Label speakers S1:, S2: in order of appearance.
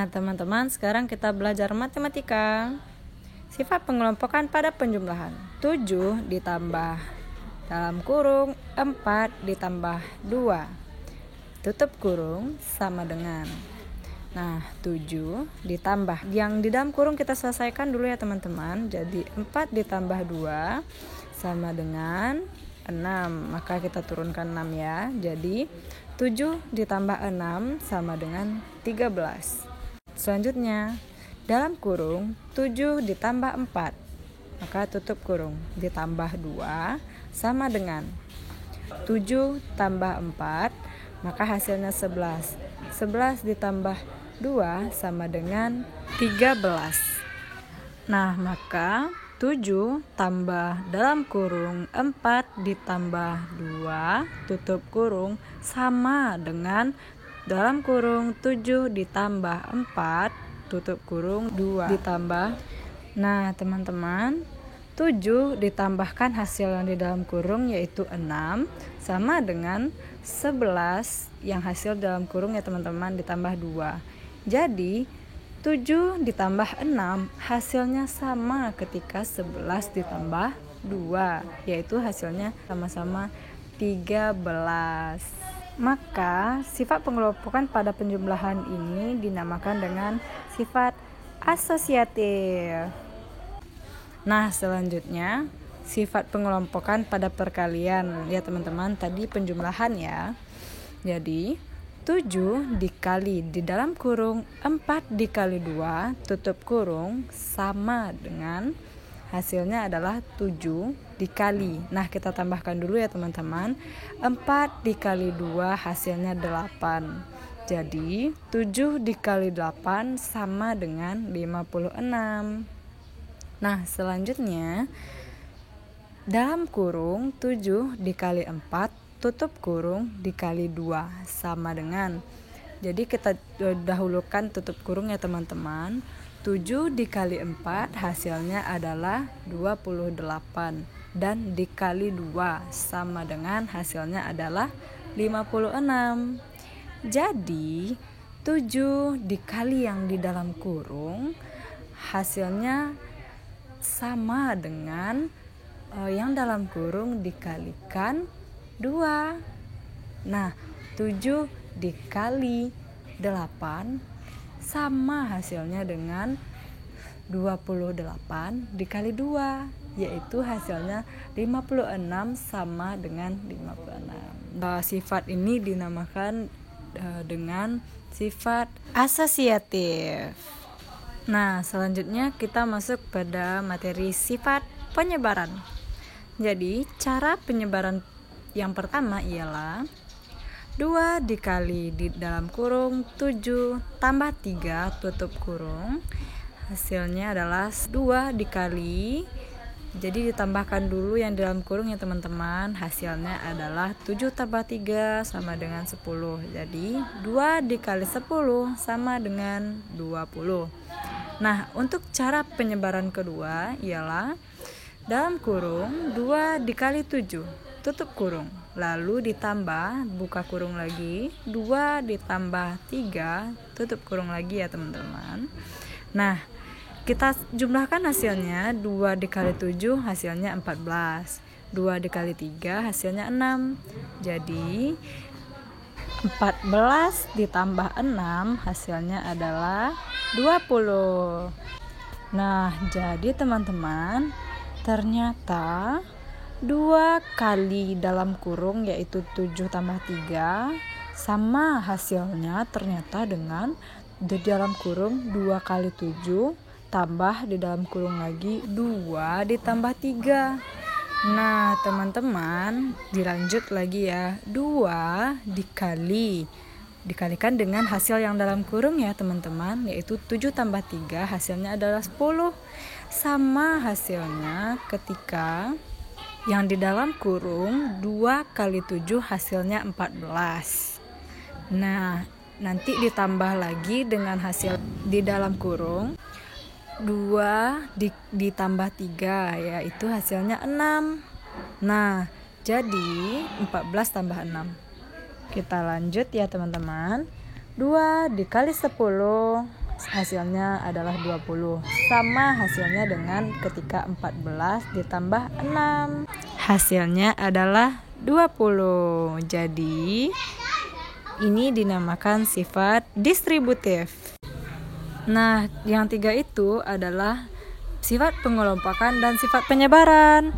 S1: Nah, teman-teman, sekarang kita belajar matematika. Sifat pengelompokan pada penjumlahan. 7 ditambah dalam kurung 4 ditambah 2 tutup kurung sama dengan. Nah, 7 ditambah, yang di dalam kurung kita selesaikan dulu ya teman-teman. Jadi 4 ditambah 2 sama dengan 6. Maka kita turunkan 6 ya. Jadi 7 ditambah 6 sama dengan 13. Selanjutnya, dalam kurung 7 ditambah 4, maka tutup kurung, ditambah 2 sama dengan 7 tambah 4, maka hasilnya 11. 11 ditambah 2 sama dengan 13. Nah, maka 7 tambah dalam kurung 4 ditambah 2 tutup kurung sama dengan dalam kurung 7 ditambah 4 tutup kurung 2 ditambah. Nah, teman-teman, 7 ditambahkan hasil yang di dalam kurung yaitu 6 sama dengan 11 yang hasil dalam kurung ya teman-teman ditambah 2. Jadi 7 ditambah 6 hasilnya sama ketika 11 ditambah 2, yaitu hasilnya sama-sama 13. Maka sifat pengelompokan pada penjumlahan ini dinamakan dengan sifat asosiatif. Nah, selanjutnya sifat pengelompokan pada perkalian ya teman-teman, tadi penjumlahan ya. Jadi 7 dikali di dalam kurung 4 dikali 2 tutup kurung sama dengan hasilnya adalah 7 dikali. Nah, kita tambahkan dulu ya teman-teman. 4 dikali 2 hasilnya 8. Jadi 7 dikali 8 sama dengan 56. Nah, selanjutnya dalam kurung 7 dikali 4 tutup kurung dikali 2 sama dengan. Jadi kita dahulukan tutup kurung ya teman-teman. 7 dikali 4 hasilnya adalah 28 dan dikali 2 sama dengan hasilnya adalah 56. Jadi 7 dikali yang di dalam kurung hasilnya sama dengan yang dalam kurung dikalikan 2. Nah, 7 dikali 8 sama hasilnya dengan 28 dikali 2, yaitu hasilnya 56 sama dengan 56. Sifat ini dinamakan dengan sifat asosiatif. Nah, selanjutnya kita masuk pada materi sifat penyebaran. Jadi, cara penyebaran yang pertama ialah 2 dikali di dalam kurung 7 tambah 3 tutup kurung, hasilnya adalah 2 dikali, jadi ditambahkan dulu yang dalam kurung ya teman-teman, hasilnya adalah 7 tambah 3 sama dengan 10. Jadi 2 dikali 10 sama dengan 20. Nah, untuk cara penyebaran kedua ialah dalam kurung 2 dikali 7 tutup kurung, lalu ditambah, buka kurung lagi, 2 ditambah 3 tutup kurung lagi ya teman-teman. Nah, kita jumlahkan hasilnya. 2 dikali 7 hasilnya 14, 2 dikali 3 hasilnya 6. Jadi 14 ditambah 6 hasilnya adalah 20. Nah, jadi teman-teman, ternyata 2 kali dalam kurung yaitu 7 tambah 3 sama hasilnya ternyata dengan di dalam kurung 2 kali 7 tambah di dalam kurung lagi 2 ditambah 3. Nah, teman-teman, dilanjut lagi ya. 2 dikalikan dengan hasil yang dalam kurung ya teman-teman, yaitu 7 tambah 3 hasilnya adalah 10 sama hasilnya ketika yang di dalam kurung 2 kali 7 hasilnya 14. Nah, nanti ditambah lagi dengan hasil di dalam kurung 2 ditambah 3, yaitu hasilnya 6. Nah, jadi 14 tambah 6. Kita lanjut ya teman-teman. 2 dikali 10 hasilnya adalah 20. Sama hasilnya dengan ketika 14 ditambah 6. Hasilnya adalah 20. Jadi ini dinamakan sifat distributif. Nah, yang 3 itu adalah sifat pengelompokan dan sifat penyebaran.